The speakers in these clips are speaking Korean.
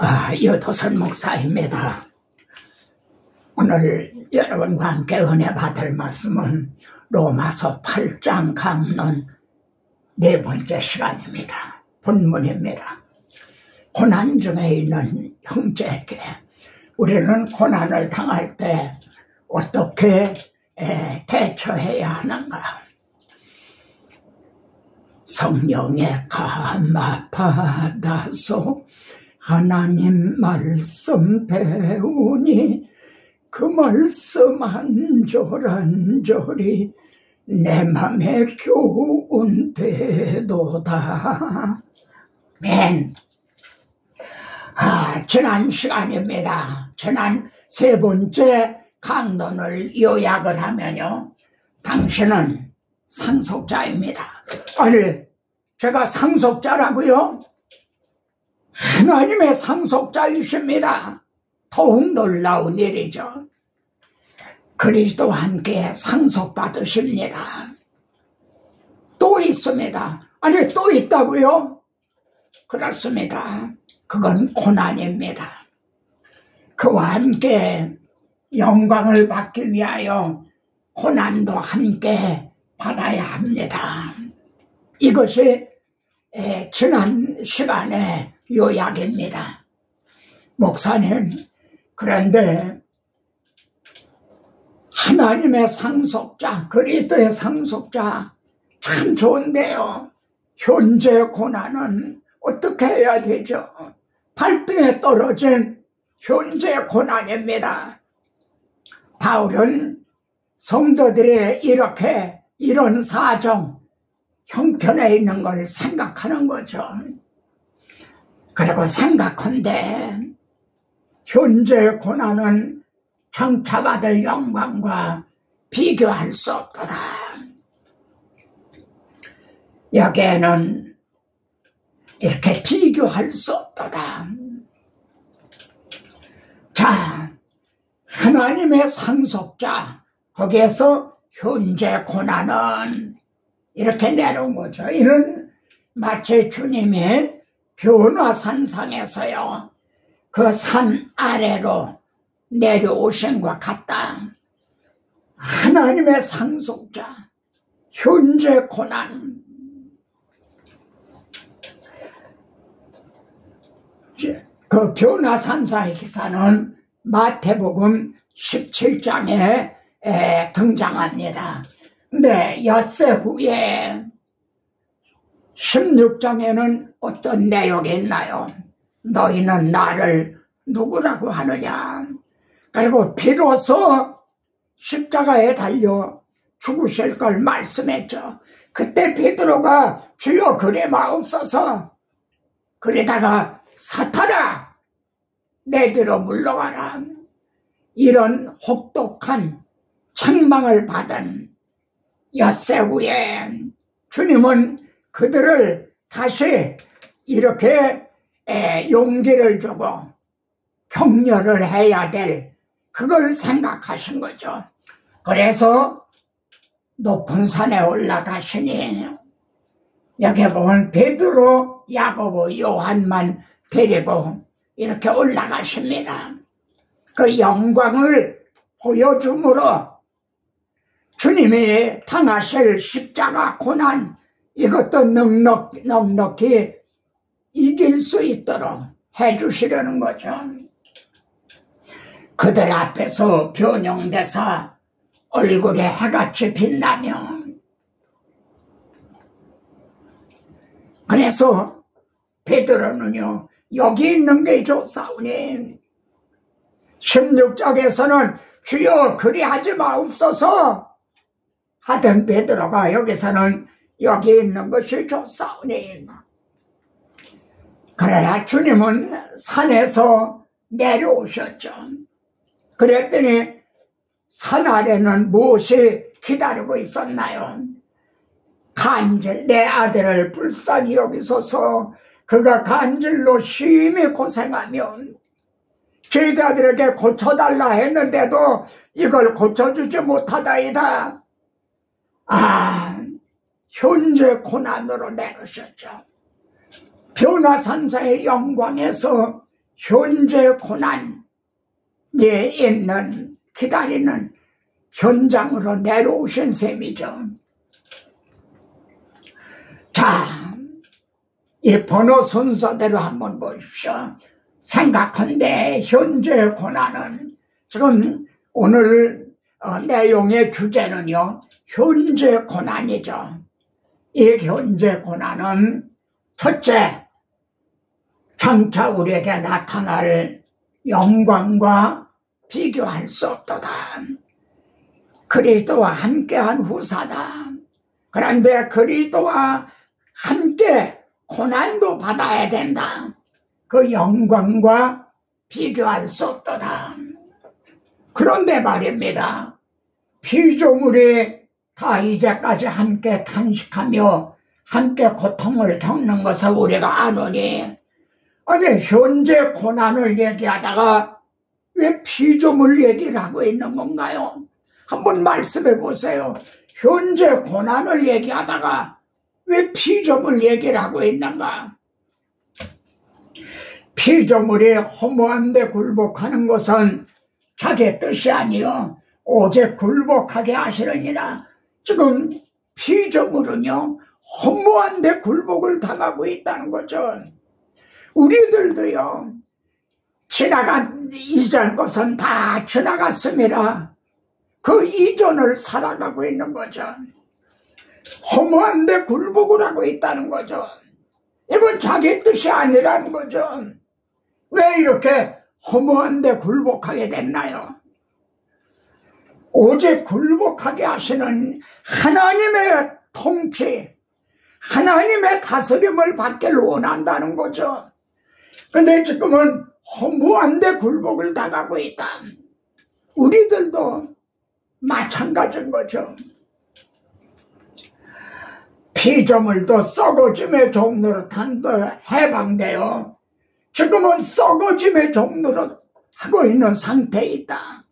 여도선 목사입니다. 오늘 여러분과 함께 은혜 받을 말씀은 로마서 8장 강론 4번째 시간입니다. 본문입니다. 고난 중에 있는 형제에게 우리는 고난을 당할 때 어떻게 대처해야 하는가? 성령의 감화 받아서 하나님 말씀 배우니 그 말씀 한 절 한 절이 내 맘에 교훈 되도다. 아멘. 지난 시간입니다. 지난 3번째 강론을 요약을 하면요, 당신은 상속자입니다. 아니, 제가 상속자라고요? 하나님의 상속자이십니다. 더욱 놀라운 일이죠. 그리스도와 함께 상속받으십니다. 또 있습니다. 아니, 또 있다고요? 그렇습니다. 그건 고난입니다. 그와 함께 영광을 받기 위하여 고난도 함께 받아야 합니다. 이것이 지난 시간의 요약입니다. 목사님, 그런데 하나님의 상속자, 그리스도의 상속자 참 좋은데요. 현재 고난은 어떻게 해야 되죠? 발등에 떨어진 현재 고난입니다. 바울은 성도들이 이런 사정, 형편에 있는 걸 생각하는 거죠. 그리고 생각한데 현재 고난은 장차 받을 영광과 비교할 수 없도다. 여기에는 이렇게 비교할 수 없도다. 자, 하나님의 상속자, 거기에서 현재 고난은 이렇게 내려온 거죠. 이는 마치 주님이 변화산상에서요, 그 산 아래로 내려오신 것 같다. 하나님의 상속자, 현재 고난. 그 변화산상의 기사는 마태복음 17장에 등장합니다. 근데 엿새 후에 16장에는 어떤 내용이 있나요? 너희는 나를 누구라고 하느냐? 그리고 비로소 십자가에 달려 죽으실 걸 말씀했죠. 그때 베드로가 주여 그래 마옵소서, 그러다가 사탄아 내게로 물러가라, 이런 혹독한 책망을 받은 엿새 후에 주님은 그들을 다시 이렇게 용기를 주고 격려를 해야 될 그걸 생각하신 거죠. 그래서 높은 산에 올라가시니 여기 보면 베드로, 야고보, 요한만 데리고 이렇게 올라가십니다. 그 영광을 보여줌으로 주님이 당하실 십자가 고난, 이것도 넉넉히 이길 수 있도록 해주시려는 거죠. 그들 앞에서 변형돼서 얼굴에 해같이 빛나며, 그래서 베드로는요, 여기 있는 게 좋사오니 16장에서는 주여 그리하지 마옵소서 하던 베드로가 여기서는 여기 있는 것이 좋사오니, 그러나 주님은 산에서 내려오셨죠. 그랬더니 산 아래는 무엇이 기다리고 있었나요? 간질, 내 아들을 불쌍히 여기소서, 그가 간질로 심히 고생하면 제자들에게 고쳐달라 했는데도 이걸 고쳐주지 못하다이다. 현재 고난으로 내놓으셨죠. 변화산사의 영광에서 현재 고난에 있는 기다리는 현장으로 내려오신 셈이죠. 자, 이 번호 순서대로 한번 보십시오. 생각한데 현재 고난은 지금 오늘 내용의 주제는요, 현재 고난이죠. 이 현재 고난은 첫째, 장차 우리에게 나타날 영광과 비교할 수 없도다. 그리스도와 함께한 후사다. 그런데 그리스도와 함께 고난도 받아야 된다. 그 영광과 비교할 수 없도다. 그런데 말입니다. 피조물이 다 이제까지 함께 탄식하며 함께 고통을 겪는 것을 우리가 아노니, 아니 현재 고난을 얘기하다가 왜 피조물 얘기를 하고 있는 건가요? 한번 말씀해 보세요. 현재 고난을 얘기하다가 왜 피조물 얘기를 하고 있는가? 피조물이 허무한데 굴복하는 것은 자기 뜻이 아니요 오직 굴복하게 하시느니라. 지금 피조물은요 허무한데 굴복을 당하고 있다는 거죠. 우리들도요 지나간 이전 것은 다 지나갔습니다. 그 이전을 살아가고 있는 거죠. 허무한데 굴복을 하고 있다는 거죠. 이건 자기 뜻이 아니라는 거죠. 왜 이렇게 허무한데 굴복하게 됐나요? 오직 굴복하게 하시는 하나님의 통치, 하나님의 다스림을 받기를 원한다는 거죠. 근데 지금은 허무한데 굴복을 당하고 있다. 우리들도 마찬가지인 거죠. 피조물도 썩어짐의 종로로 해방되어 지금은 썩어짐의 종로로 하고 있는 상태에 있다.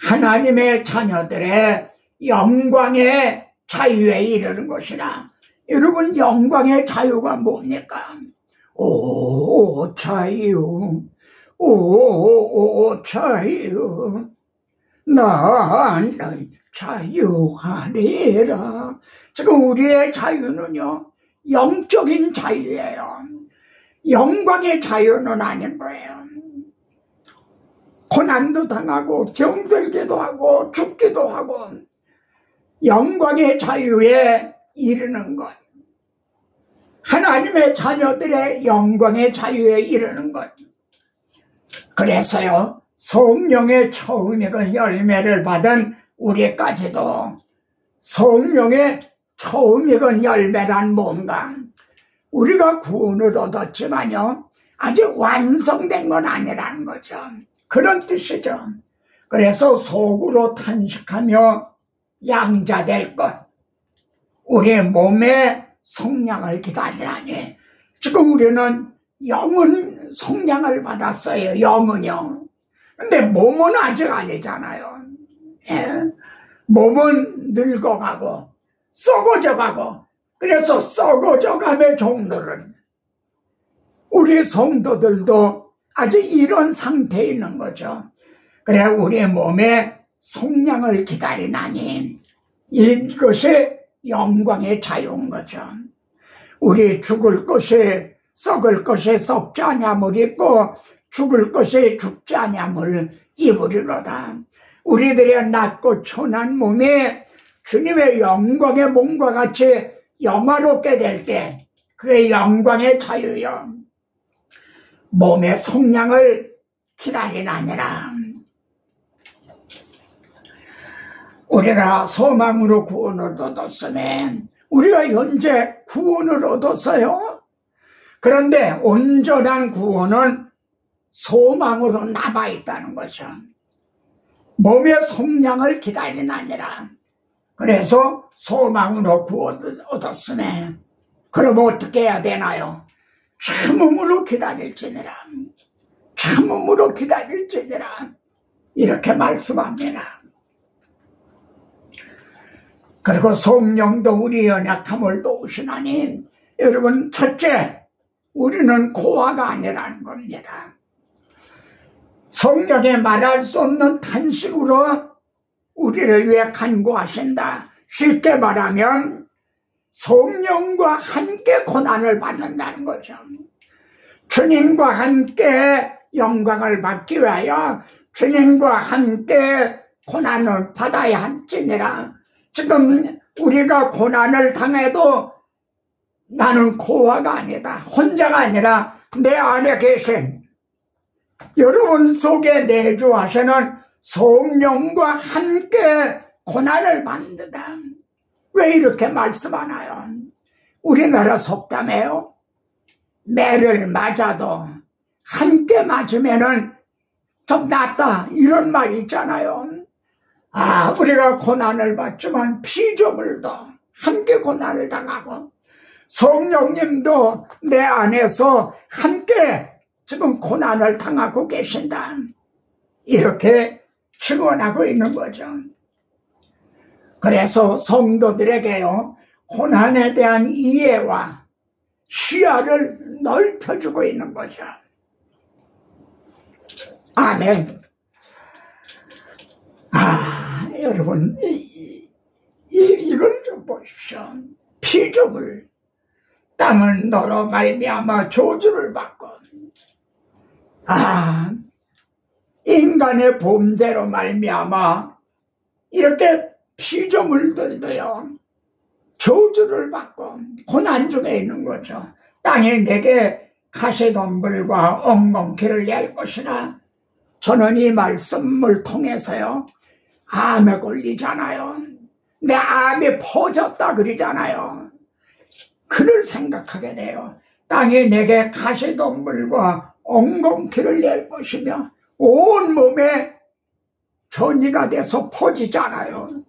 하나님의 자녀들의 영광의 자유에 이르는 것이라. 여러분, 영광의 자유가 뭡니까? 오 자유, 오 자유, 나는 자유하리라. 지금 우리의 자유는요 영적인 자유예요. 영광의 자유는 아닌 거예요. 고난도 당하고 병들기도 하고 죽기도 하고 영광의 자유에 이르는 것, 하나님의 자녀들의 영광의 자유에 이르는 것. 그래서요 성령의 처음 익은 열매를 받은 우리까지도 성령의 처음 익은 열매란 뭔가, 우리가 구원을 얻었지만요 아직 완성된 건 아니라는 거죠. 그런 뜻이죠. 그래서 속으로 탄식하며 양자될 것, 우리의 몸의 성량을 기다리라니. 지금 우리는 영은 성량을 받았어요. 영은요. 근데 몸은 아직 아니잖아요. 예? 몸은 늙어가고 썩어져가고, 그래서 썩어져감의 종들은 우리 성도들도 아직 이런 상태에 있는 거죠. 그래 우리의 몸의 속량을 기다리나니 이것이 영광의 자유인 거죠. 우리 죽을 것이 썩을 것이 썩지 아니함을 입고 죽을 것이 죽지 아니함을 입으리로다. 우리들의 낮고 천한 몸이 주님의 영광의 몸과 같이 영화롭게 될 때 그의 영광의 자유여 몸의 속량을 기다리나니라. 우리가 소망으로 구원을 얻었으면 우리가 현재 구원을 얻었어요. 그런데 온전한 구원은 소망으로 남아있다는 거죠. 몸의 속량을 기다리나니라. 그래서 소망으로 구원을 얻었으면 그러면 어떻게 해야 되나요? 참음으로 기다릴지니라. 참음으로 기다릴지니라. 이렇게 말씀합니다. 그리고 성령도 우리 연약함을 도우시나니, 여러분 첫째, 우리는 고아가 아니라는 겁니다. 성경에 말할 수 없는 탄식으로 우리를 위해 간구하신다. 쉽게 말하면 성령과 함께 고난을 받는다는 거죠. 주님과 함께 영광을 받기 위하여 주님과 함께 고난을 받아야 할지니라. 지금 우리가 고난을 당해도 나는 고아가 아니다. 혼자가 아니라 내 안에 계신 여러분 속에 내주하시는 성령과 함께 고난을 받는다. 왜 이렇게 말씀하나요? 우리나라 속담에요. 매를 맞아도 함께 맞으면은 좀 낫다 이런 말이 있잖아요. 우리가 고난을 받지만 피조물도 함께 고난을 당하고 성령님도 내 안에서 함께 지금 고난을 당하고 계신다. 이렇게 증언하고 있는 거죠. 그래서 성도들에게요, 고난에 대한 이해와 시야를 넓혀주고 있는 거죠. 아멘. 여러분, 이걸 좀 보십시오. 피조물, 땀을 너로 말미암아 저주를 받고, 인간의 범죄로 말미암아 이렇게 피조물들도요, 저주를 받고 고난 중에 있는 거죠. 땅이 내게 가시덤불과 엉겅퀴를 낼 것이나 저는 이 말씀을 통해서요, 암에 걸리잖아요. 내 암이 퍼졌다 그러잖아요. 그를 생각하게 돼요. 땅이 내게 가시덤불과 엉겅퀴를 낼 것이며 온 몸에 전이가 돼서 퍼지잖아요.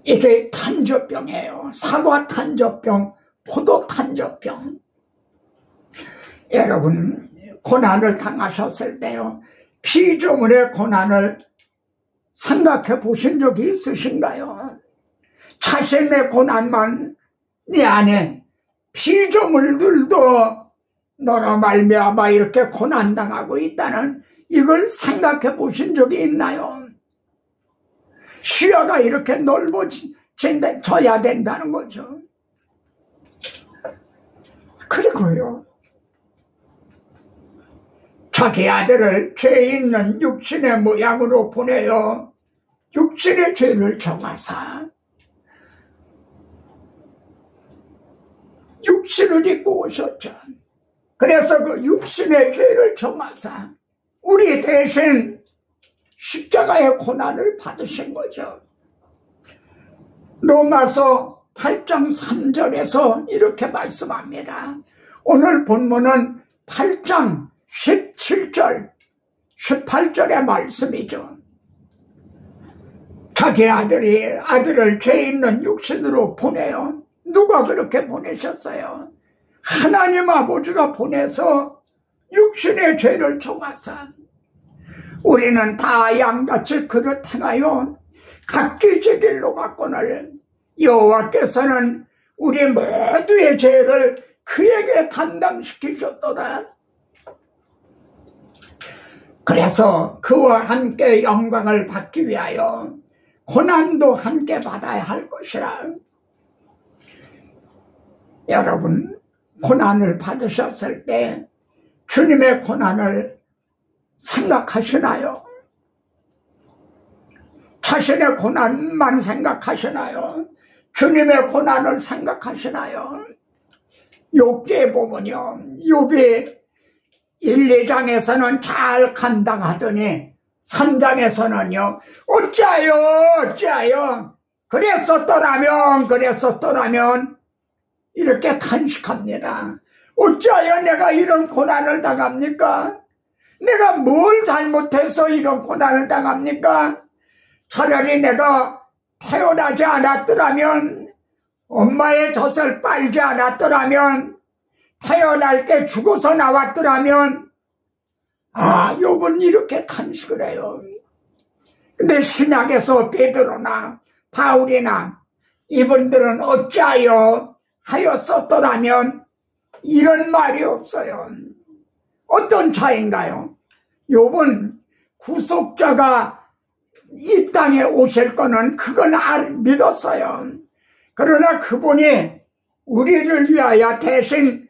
이게 탄저병이에요. 사과 탄저병, 포도 탄저병. 여러분, 고난을 당하셨을 때요, 피조물의 고난을 생각해 보신 적이 있으신가요? 자신의 고난만 네 안에 피조물들도 너로 말미암아 이렇게 고난당하고 있다는 이걸 생각해 보신 적이 있나요? 시야가 이렇게 넓어져야 된다는 거죠. 그리고요, 자기 아들을 죄 있는 육신의 모양으로 보내어 육신의 죄를 정하사 육신을 입고 오셨죠. 그래서 그 육신의 죄를 정하사 우리 대신 십자가의 고난을 받으신 거죠. 로마서 8장 3절에서 이렇게 말씀합니다. 오늘 본문은 8장 17절, 18절의 말씀이죠. 자기 아들을 죄 있는 육신으로 보내요. 누가 그렇게 보내셨어요? 하나님 아버지가 보내서 육신의 죄를 정하사 우리는 다 양같이 그릇 행하여 각기 제 길로 갔거늘 여호와께서는 우리 모두의 죄를 그에게 감당시키셨도다. 그래서 그와 함께 영광을 받기 위하여 고난도 함께 받아야 할 것이라. 여러분, 고난을 받으셨을 때 주님의 고난을 생각하시나요? 자신의 고난만 생각하시나요? 주님의 고난을 생각하시나요? 욥기에 보면요, 욥이 1, 2장에서는 잘 감당하더니 3장에서는요, 어찌하여 그랬었더라면 이렇게 탄식합니다. 어찌하여 내가 이런 고난을 당합니까? 내가 뭘 잘못해서 이런 고난을 당합니까? 차라리 내가 태어나지 않았더라면, 엄마의 젖을 빨지 않았더라면, 태어날 때 죽어서 나왔더라면, 욥은 이렇게 탄식을 해요. 근데 신약에서 베드로나 바울이나 이분들은 어찌하여 하였었더라면 이런 말이 없어요. 어떤 차인가요? 욥은 구속자가 이 땅에 오실 거는 그건 믿었어요. 그러나 그분이 우리를 위하여 대신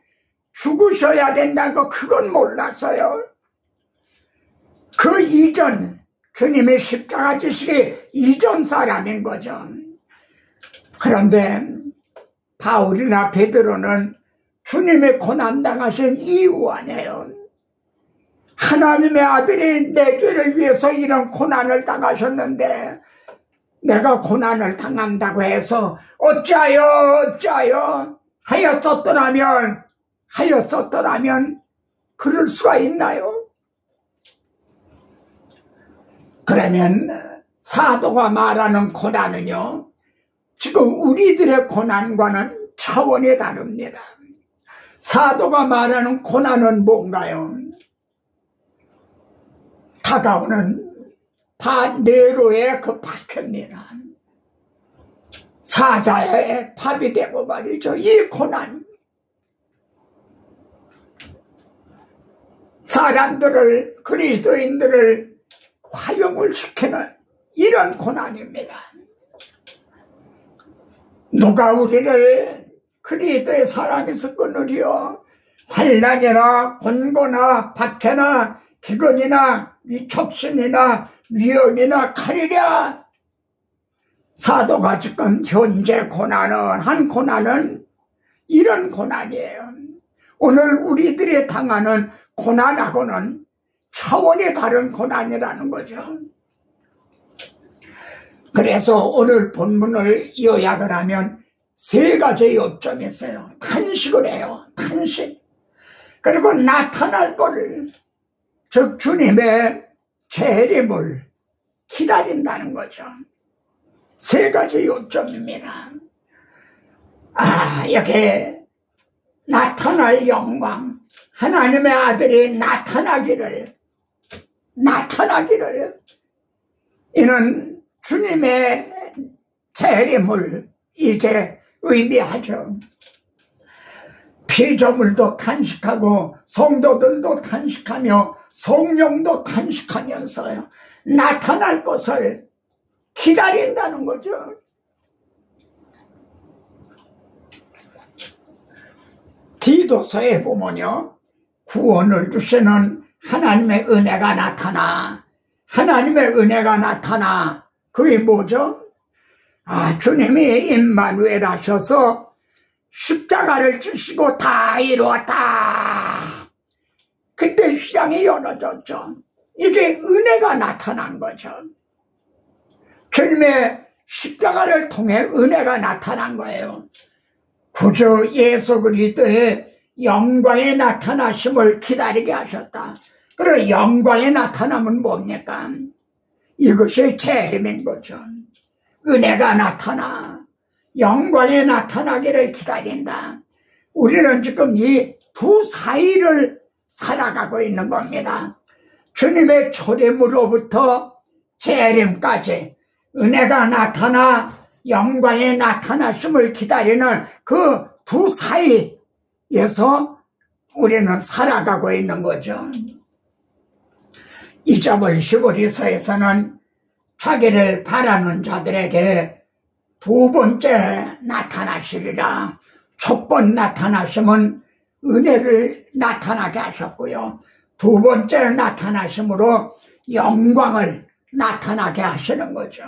죽으셔야 된다고 그건 몰랐어요. 그 이전, 주님의 십자가 지시기 이전 사람인 거죠. 그런데 바울이나 베드로는 주님의 고난당하신 이후 아니에요. 하나님의 아들이 내 죄를 위해서 이런 고난을 당하셨는데 내가 고난을 당한다고 해서 어찌하여 하였었더라면 그럴 수가 있나요? 그러면 사도가 말하는 고난은요, 지금 우리들의 고난과는 차원이 다릅니다. 사도가 말하는 고난은 뭔가요? 다가오는 네로의 그 박해입니다. 사자의 밥이 되고 말이죠. 이 고난, 사람들을, 그리스도인들을 화용을 시키는 이런 고난입니다. 누가 우리를 그리스도의 사랑에서 끊으리요? 환난이나 곤고나 박해나 기근이나 척신이나 위험이나 칼이랴. 사도가 지금 현재 한 고난은 이런 고난이에요. 오늘 우리들이 당하는 고난하고는 차원이 다른 고난이라는 거죠. 그래서 오늘 본문을 요약을 하면 세 가지 요점이 있어요. 탄식을 해요. 탄식. 그리고 나타날 거를, 즉 주님의 재림을 기다린다는 거죠. 세 가지 요점입니다. 이렇게 나타날 영광, 하나님의 아들이 나타나기를 이는 주님의 재림을 이제 의미하죠. 피조물도 탄식하고 성도들도 탄식하며 성령도 탄식하면서요, 나타날 것을 기다린다는 거죠. 디도서에 보면요, 구원을 주시는 하나님의 은혜가 나타나. 그게 뭐죠? 주님이 임마누엘 하셔서 십자가를 지시고 다 이루었다. 그때 시장이 열어졌죠. 이게 은혜가 나타난 거죠. 주님의 십자가를 통해 은혜가 나타난 거예요. 구주 예수 그리스도의 영광의 나타나심을 기다리게 하셨다. 그리고 영광의 나타남은 뭡니까? 이것이 재림인 거죠. 은혜가 나타나 영광에 나타나기를 기다린다. 우리는 지금 이 두 사이를 살아가고 있는 겁니다. 주님의 초림으로부터 재림까지 은혜가 나타나 영광에 나타나심을 기다리는 그 두 사이에서 우리는 살아가고 있는 거죠. 이자벌 시보리서에서는 자기를 바라는 자들에게 두 번째 나타나시리라. 첫 번 나타나심은 은혜를 나타나게 하셨고요, 두 번째 나타나심으로 영광을 나타나게 하시는 거죠.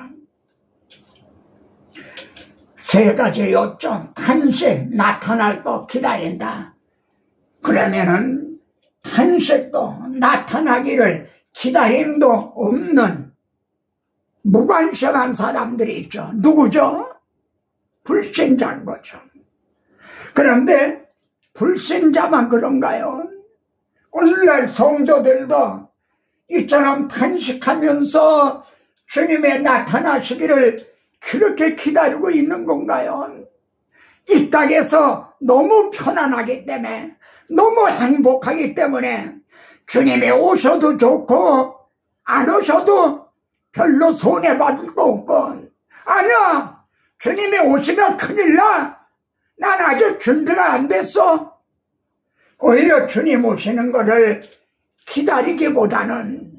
세 가지 요점, 탄식, 나타날 거 기다린다. 그러면은 탄식도 나타나기를 기다림도 없는 무관심한 사람들이 있죠. 누구죠? 불신자인 거죠. 그런데 불신자만 그런가요? 오늘날 성도들도 이처럼 탄식하면서 주님의 나타나시기를 그렇게 기다리고 있는 건가요? 이 땅에서 너무 편안하기 때문에, 너무 행복하기 때문에 주님이 오셔도 좋고 안 오셔도 별로 손해받을 거 없고, 아니야, 주님이 오시면 큰일 나. 난 아직 준비가 안 됐어. 오히려 주님 오시는 거를 기다리기보다는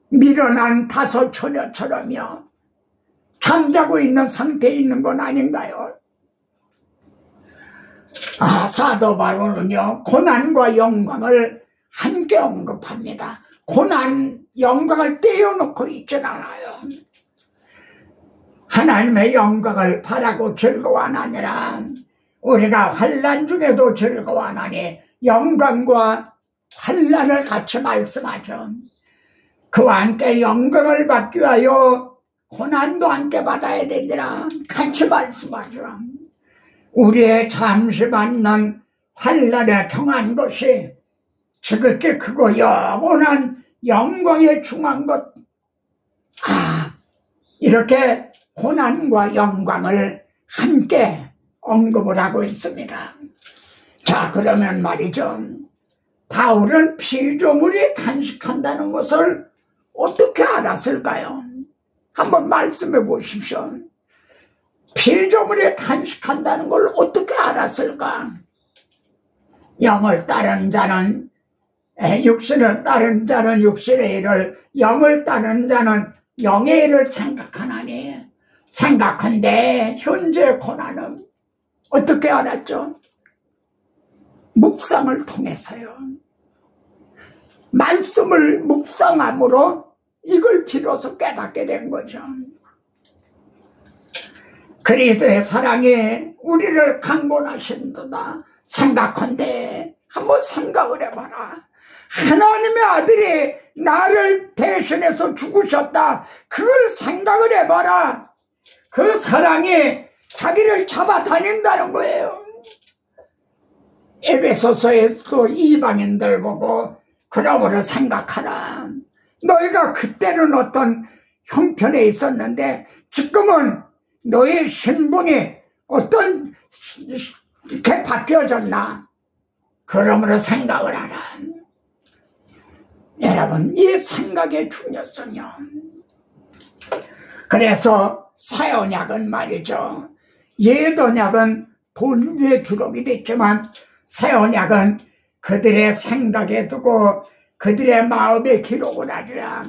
밀어난 다섯 처녀처럼요 잠자고 있는 상태에 있는 건 아닌가요? 사도 바울은요 고난과 영광을 함께 언급합니다. 고난, 영광을 떼어놓고 있진 않아요. 하나님의 영광을 바라고 즐거워하느니라. 우리가 환난 중에도 즐거워하나니 영광과 환난을 같이 말씀하죠. 그와 함께 영광을 받기 위하여 고난도 함께 받아야 되니라 같이 말씀하죠. 우리의 잠시 받는 환난에 경한 것이 지극히 크고 영원한 영광에 중한 것. 이렇게 고난과 영광을 함께 언급을 하고 있습니다. 자, 그러면 말이죠. 바울은 피조물이 탄식한다는 것을 어떻게 알았을까요? 한번 말씀해 보십시오. 피조물이 탄식한다는 걸 어떻게 알았을까? 영을 따르는 자는 육신을 따르는 자는 육신의 일을, 영을 따르는 자는 영의 일을 생각하나니 생각한데 현재 고난은 어떻게 알았죠? 묵상을 통해서요. 말씀을 묵상함으로 이걸 비로소 깨닫게 된 거죠. 그리스도의 사랑이 우리를 강권하신도다. 생각한데 한번 생각을 해봐라. 하나님의 아들이 나를 대신해서 죽으셨다. 그걸 생각을 해봐라. 그 사랑이 자기를 잡아다닌다는 거예요. 에베소서에서 이방인들 보고 그러므로 생각하라. 너희가 그때는 어떤 형편에 있었는데 지금은 너의 신분이 어떤 이렇게 바뀌어졌나. 그러므로 생각을 하라. 여러분, 이 생각의 중요성이요. 그래서 새 언약은 말이죠. 옛 언약은 돌 위에 기록이 됐지만 새 언약은 그들의 생각에 두고 그들의 마음에 기록을 하리라.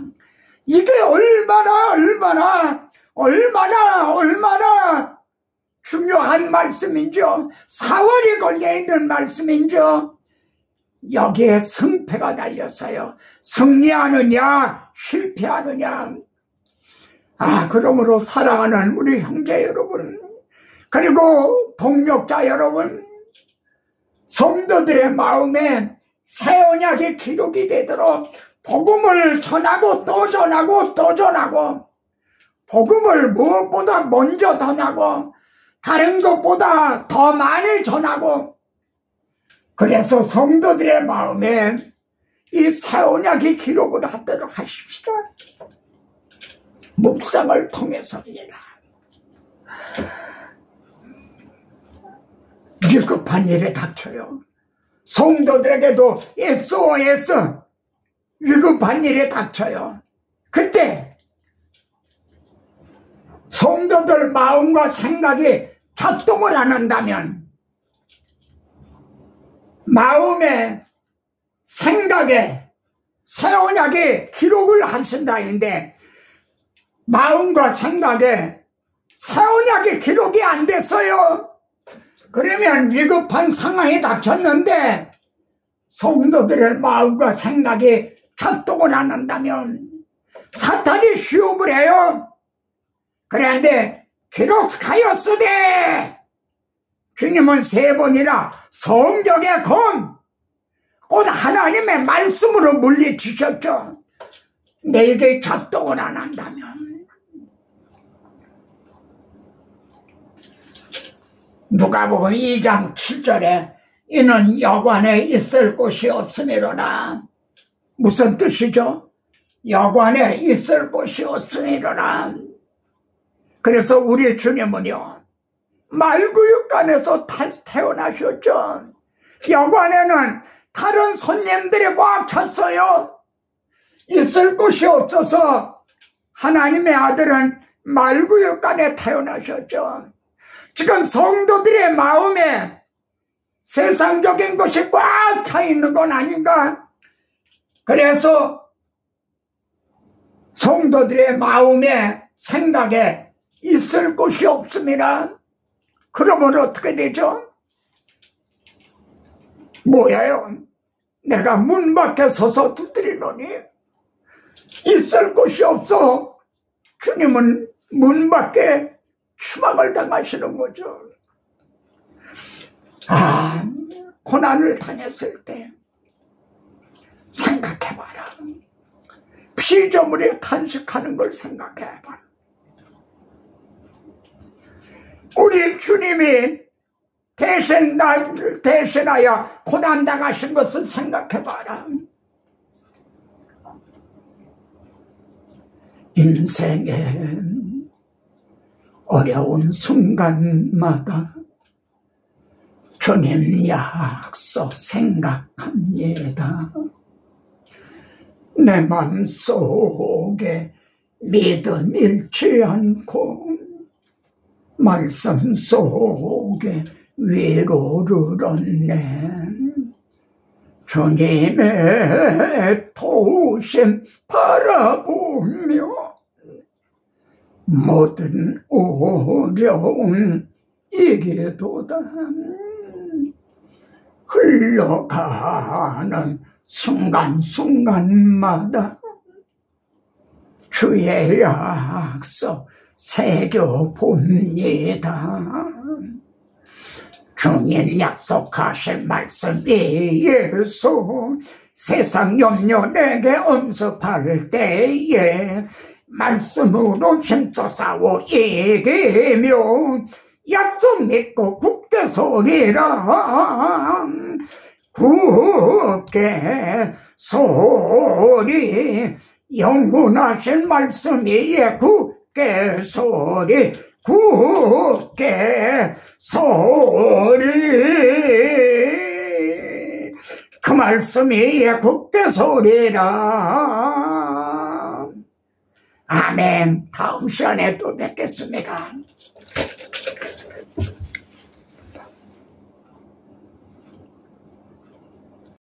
이게 얼마나 중요한 말씀인지요. 사월이 걸려있는 말씀인지요. 여기에 승패가 달렸어요. 승리하느냐 실패하느냐. 그러므로 사랑하는 우리 형제 여러분, 그리고 동역자 여러분, 성도들의 마음에 새 언약의 기록이 되도록 복음을 전하고 또 전하고 또 전하고, 복음을 무엇보다 먼저 전하고 다른 것보다 더 많이 전하고, 그래서 성도들의 마음에 이 새 언약의 기록을 하도록 하십시다. 묵상을 통해서입니다. 위급한 일에 닥쳐요. 성도들에게도 SOS 위급한 일에 닥쳐요. 그때 성도들 마음과 생각이 작동을 안 한다면, 마음에 생각에 새 언약의 기록을 하신다는데 마음과 생각에 새 언약의 기록이 안 됐어요. 그러면 위급한 상황이 닥쳤는데 성도들의 마음과 생각이 작동을 안 한다면 사탄이 시험을 해요. 그런데 기록하였으되 주님은 3번이나 성경의 검, 곧 하나님의 말씀으로 물리치셨죠. 내게 작동을 안 한다면. 누가복음 2장 7절에 이는 여관에 있을 곳이 없음이로라. 무슨 뜻이죠? 여관에 있을 곳이 없음이로라. 그래서 우리 주님은요, 말구육간에서 태어나셨죠. 여관에는 다른 손님들이 꽉 찼어요. 있을 곳이 없어서 하나님의 아들은 말구육간에 태어나셨죠. 지금 성도들의 마음에 세상적인 것이 꽉 차 있는 건 아닌가? 그래서 성도들의 마음에 생각에 있을 곳이 없습니다. 그러면 어떻게 되죠? 뭐예요? 내가 문 밖에 서서 두드리노니 있을 곳이 없어. 주님은 문 밖에 추방을 당하시는 거죠. 고난을 당했을 때 생각해봐라. 피조물에 탄식하는 걸 생각해봐라. 우리 주님이 나를 대신하여 고난 당하신 것을 생각해봐라. 인생의 어려운 순간마다 주님 약속 생각합니다. 내 마음속에 믿음 잃지 않고 말씀 속에 위로를 얻네. 주님의 도우심 바라보며 모든 어려움 이기도다. 흘러가는 순간순간마다 주의 약속 새겨봅니다. 주님 약속하신 말씀 예수 세상 염려 내게 엄습할 때에 말씀으로 힘써 싸워 이기며 약속 믿고 굳게 서리라. 굳게 서리 영원하신 말씀이에 굳게 서리 굳게 서리 그 말씀이에 굳게 서리라. 아멘. 다음 시간에 또 뵙겠습니다.